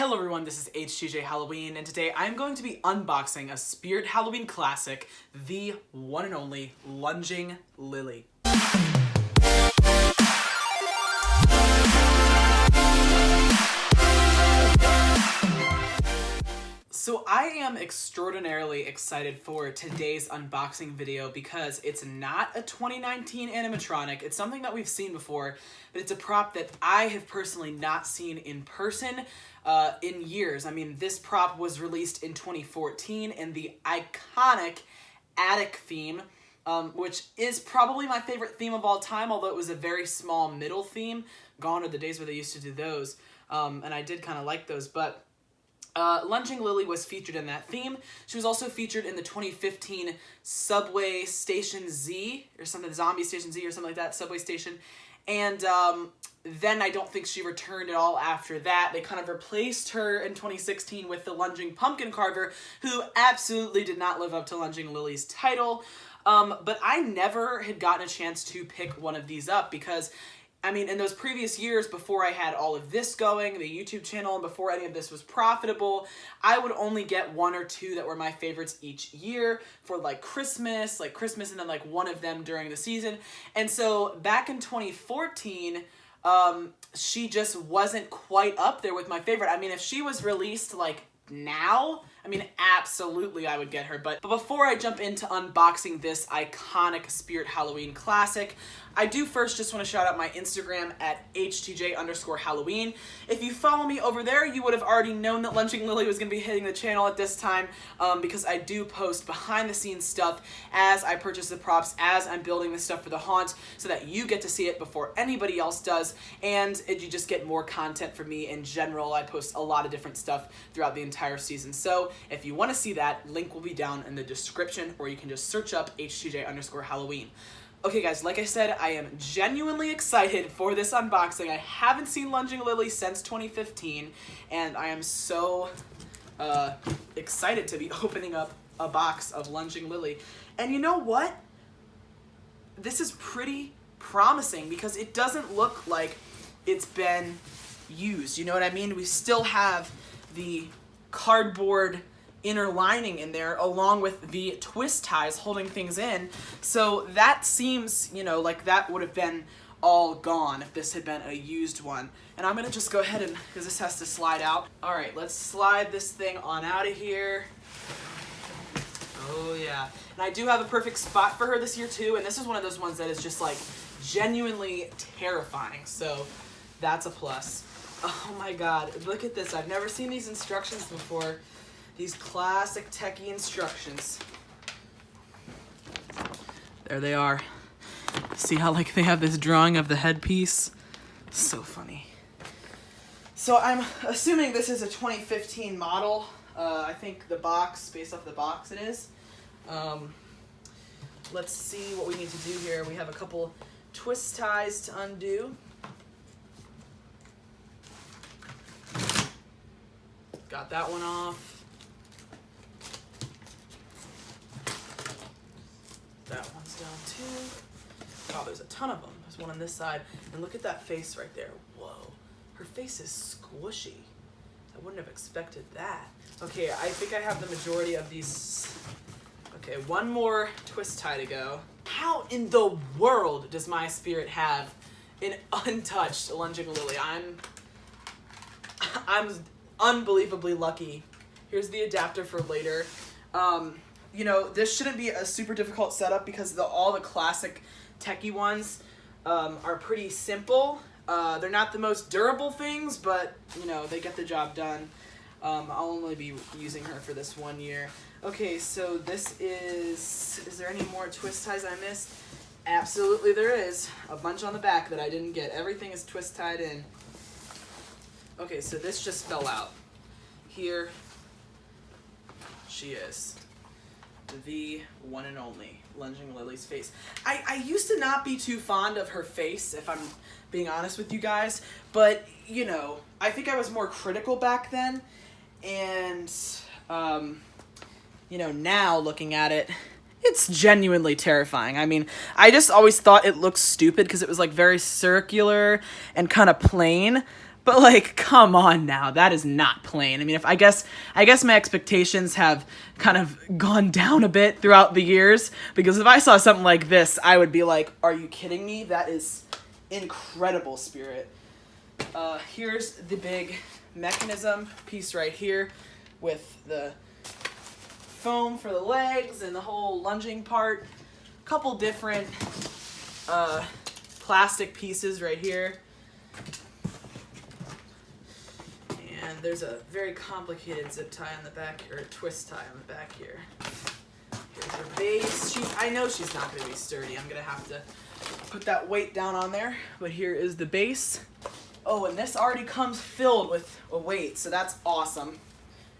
Hello everyone, this is HTJ Halloween, and today I'm going to be unboxing a Spirit Halloween classic, the one and only Lunging Lily. So I am extraordinarily excited for today's unboxing video because it's not a 2019 animatronic. It's something that we've seen before, but it's a prop that I have personally not seen in person in years. I mean, this prop was released in 2014 in the iconic attic theme, which is probably my favorite theme of all time, although it was a very small middle theme. Gone are the days where they used to do those, and I did kind of like those, but Lunging Lily was featured in that theme. She was also featured in the 2015 Subway Station Z, or something, Zombie Station Z or something like that, Subway Station. And then I don't think she returned at all after that. They kind of replaced her in 2016 with the Lunging Pumpkin Carver, who absolutely did not live up to Lunging Lily's title. But I never had gotten a chance to pick one of these up because, I mean, in those previous years, before I had all of this going, the YouTube channel, and before any of this was profitable, I would only get one or two that were my favorites each year for like Christmas, and then like one of them during the season. And so back in 2014, she just wasn't quite up there with my favorite. I mean, if she was released like now, I mean, absolutely I would get her. But before I jump into unboxing this iconic Spirit Halloween classic, I do first just want to shout out my Instagram at HTJ_Halloween. If you follow me over there, you would have already known that Lunging Lily was going to be hitting the channel at this time, because I do post behind the scenes stuff as I purchase the props, as I'm building the stuff for the haunt, so that you get to see it before anybody else does, and you just get more content from me in general. I post a lot of different stuff throughout the entire season. So if you want to see that, link will be down in the description, or you can just search up HTJ_Halloween. Okay guys, like I said, I am genuinely excited for this unboxing. I haven't seen Lunging Lily since 2015, and I am so excited to be opening up a box of Lunging Lily. And you know what? This is pretty promising because it doesn't look like it's been used. You know what I mean? We still have the cardboard inner lining in there along with the twist ties holding things in, so that seems, you know, like that would have been all gone if this had been a used one. And I'm gonna just go ahead and, because this has to slide out. All right, let's slide this thing on out of here. Oh yeah, and I do have a perfect spot for her this year too, and this is one of those ones that is just like genuinely terrifying, so that's a plus. Oh my god, look at this. I've never seen these instructions before. These classic techie instructions. There they are. See how like they have this drawing of the headpiece? So funny. So I'm assuming this is a 2015 model. I think the box, based off the box it is. Let's see what we need to do here. We have a couple twist ties to undo. Got that one off. That one's down too. Oh, there's a ton of them. There's one on this side. And look at that face right there. Whoa. Her face is squishy. I wouldn't have expected that. Okay, I think I have the majority of these. Okay, one more twist tie to go. How in the world does my spirit have an untouched Lunging Lily? I'm unbelievably lucky. Here's the adapter for later. You know, this shouldn't be a super difficult setup because all the classic techie ones are pretty simple. They're not the most durable things, but, you know, they get the job done. I'll only be using her for this 1 year. Okay, so this is there any more twist ties I missed? Absolutely there is. A bunch on the back that I didn't get. Everything is twist tied in. Okay, so this just fell out. Here she is. The one and only Lunging Lily's face. I used to not be too fond of her face, if I'm being honest with you guys, but, you know, I think I was more critical back then, and, you know, now looking at it, it's genuinely terrifying. I mean, I just always thought it looked stupid because it was, like, very circular and kind of plain, But like, come on now, that is not plain. I mean, I guess my expectations have kind of gone down a bit throughout the years, because if I saw something like this, I would be like, are you kidding me? That is incredible, spirit. Here's the big mechanism piece right here with the foam for the legs and the whole lunging part. Couple different plastic pieces right here. And there's a very complicated zip tie on the back, or twist tie on the back here. Here's her base. I know she's not going to be sturdy. I'm going to have to put that weight down on there. But here is the base. Oh, and this already comes filled with a weight, so that's awesome.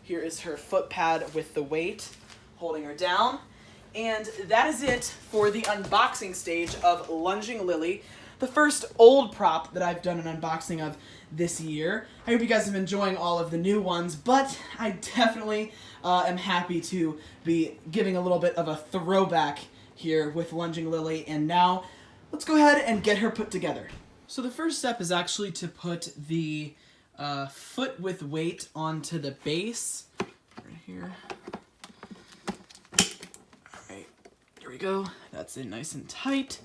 Here is her foot pad with the weight holding her down. And that is it for the unboxing stage of Lunging Lily, the first old prop that I've done an unboxing of this year. I hope you guys have been enjoying all of the new ones, but I definitely am happy to be giving a little bit of a throwback here with Lunging Lily. And now, let's go ahead and get her put together. So the first step is actually to put the foot with weight onto the base, right here. Alright, here we go. That's in nice and tight.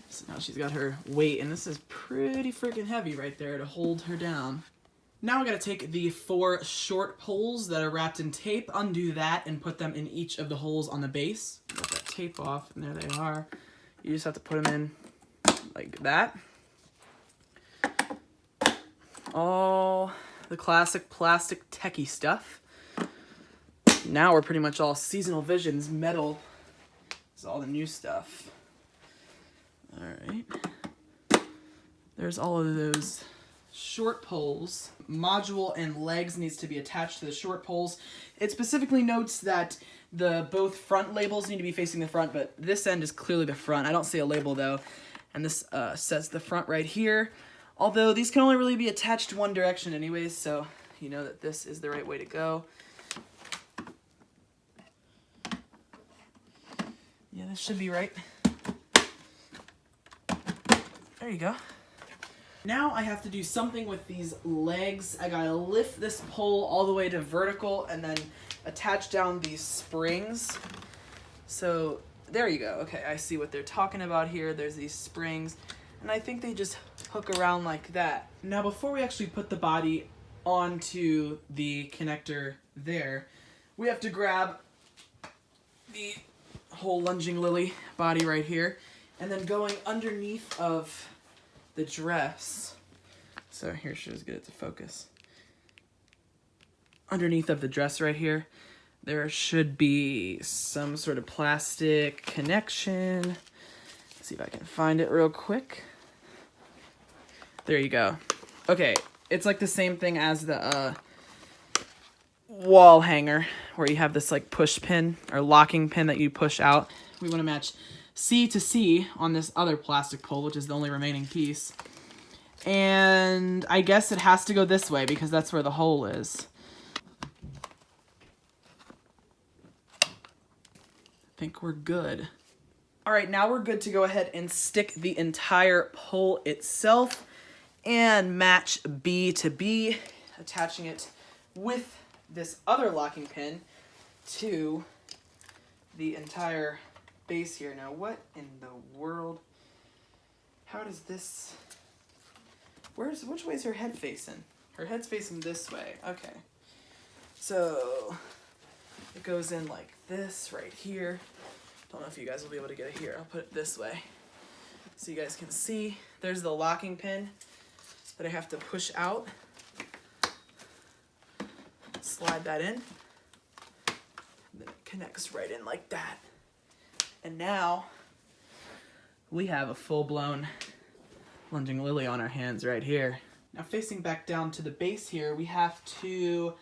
So now she's got her weight, and this is pretty freaking heavy right there to hold her down. Now I gotta take the 4 short poles that are wrapped in tape, undo that, and put them in each of the holes on the base. Get that tape off, and there they are. You just have to put them in like that. All the classic plastic techie stuff. Now we're pretty much all Seasonal Visions metal. This is all the new stuff. Alright. There's all of those short poles. Module and legs needs to be attached to the short poles. It specifically notes that both front labels need to be facing the front, but this end is clearly the front. I don't see a label though. And this says the front right here. Although these can only really be attached one direction anyways, so you know that this is the right way to go. Yeah, this should be right. There you go. Now I have to do something with these legs. I gotta lift this pole all the way to vertical and then attach down these springs. So there you go. Okay, I see what they're talking about here. There's these springs, and I think they just hook around like that. Now before we actually put the body onto the connector there, we have to grab the whole Lunging Lily body right here, and then going underneath of the dress. So here, should just get it to focus. Underneath of the dress right here, there should be some sort of plastic connection. Let's see if I can find it real quick. There you go. Okay, it's like the same thing as the wall hanger, where you have this like push pin or locking pin that you push out. We want to match C to C on this other plastic pole, which is the only remaining piece. And I guess it has to go this way because that's where the hole is. I think we're good. All right, now we're good to go ahead and stick the entire pole itself and match B to B, attaching it with this other locking pin to the entire base here. Now, what in the world? How does this... Which way is her head facing? Her head's facing this way. Okay. So, it goes in like this right here. Don't know if you guys will be able to get it here. I'll put it this way so you guys can see. There's the locking pin that I have to push out. Slide that in. And then it connects right in like that. And now we have a full-blown Lunging Lily on our hands right here. Now facing back down to the base here, we have to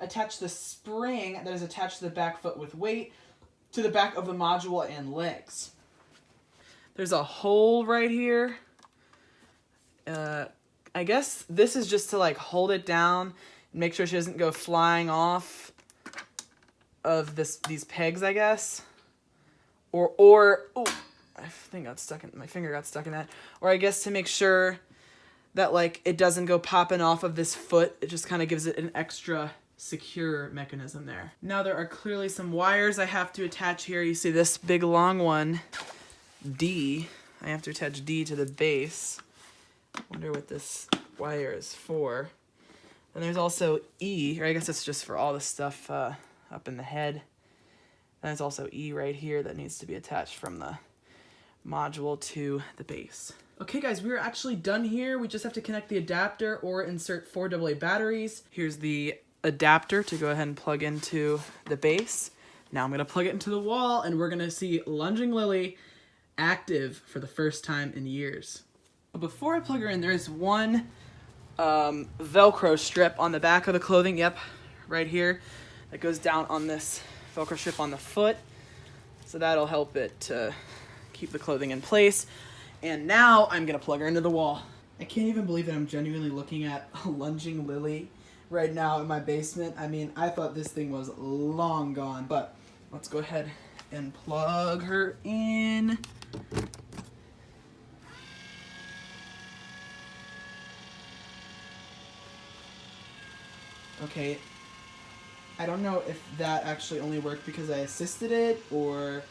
attach the spring that is attached to the back foot with weight to the back of the module and legs. There's a hole right here. I guess this is just to like hold it down and make sure she doesn't go flying off of these pegs, I guess. Or oh, I think my finger got stuck in that. Or I guess to make sure that like it doesn't go popping off of this foot. It just kind of gives it an extra secure mechanism there. Now there are clearly some wires I have to attach here. You see this big long one, D. I have to attach D to the base. I wonder what this wire is for. And there's also E, or I guess it's just for all the stuff up in the head. And there's also E right here that needs to be attached from the module to the base. Okay guys, we're actually done here. We just have to connect the adapter or insert 4 AA batteries. Here's the adapter to go ahead and plug into the base. Now I'm gonna plug it into the wall and we're gonna see Lunging Lily active for the first time in years. But before I plug her in, there's one Velcro strip on the back of the clothing, yep, right here, that goes down on this Velcro strip on the foot. So that'll help it to keep the clothing in place. And now I'm gonna plug her into the wall. I can't even believe that I'm genuinely looking at a Lunging Lily right now in my basement. I mean, I thought this thing was long gone, but let's go ahead and plug her in. Okay, I don't know if that actually only worked because I assisted it or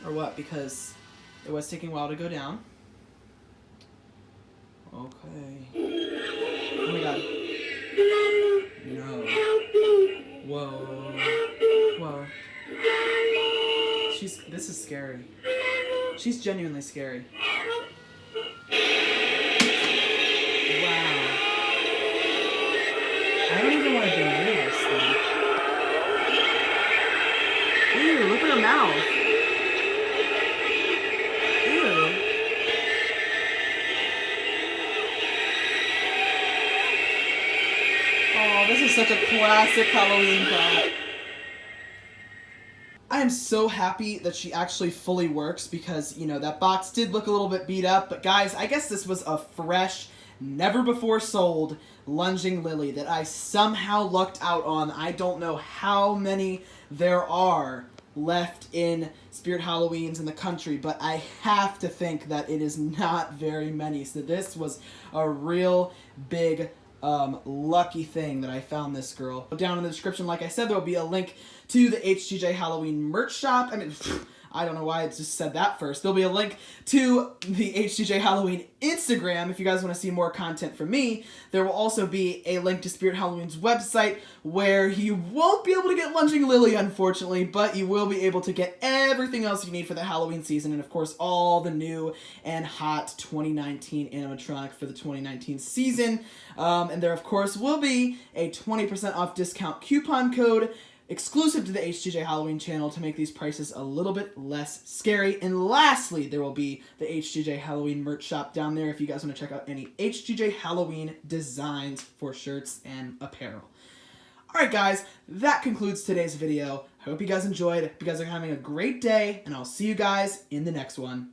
what, because it was taking a while to go down. Okay. Oh my god. No. Whoa. Whoa. This is scary. She's genuinely scary. Wow. I don't even want to be near this thing. Ew, look at her mouth. Ew. Oh, this is such a classic Halloween prop. I am so happy that she actually fully works because, you know, that box did look a little bit beat up. But guys, I guess this was a fresh, never before sold Lunging Lily that I somehow lucked out on. I don't know how many there are left in Spirit Halloweens in the country, but I have to think that it is not very many. So this was a real big lucky thing that I found this girl. Down in the description, like I said, there will be a link to the HGJ Halloween merch shop. I mean, I don't know why I just said that first. There'll be a link to the HGJ Halloween Instagram if you guys want to see more content from me. There will also be a link to Spirit Halloween's website where you won't be able to get Lunging Lily, unfortunately, but you will be able to get everything else you need for the Halloween season and, of course, all the new and hot 2019 animatronic for the 2019 season. And there, of course, will be a 20% off discount coupon code exclusive to the HGJ Halloween channel to make these prices a little bit less scary. And lastly, there will be the HGJ Halloween merch shop down there if you guys want to check out any HGJ Halloween designs for shirts and apparel. Alright guys, that concludes today's video. I hope you guys enjoyed. I hope you guys are having a great day, and I'll see you guys in the next one.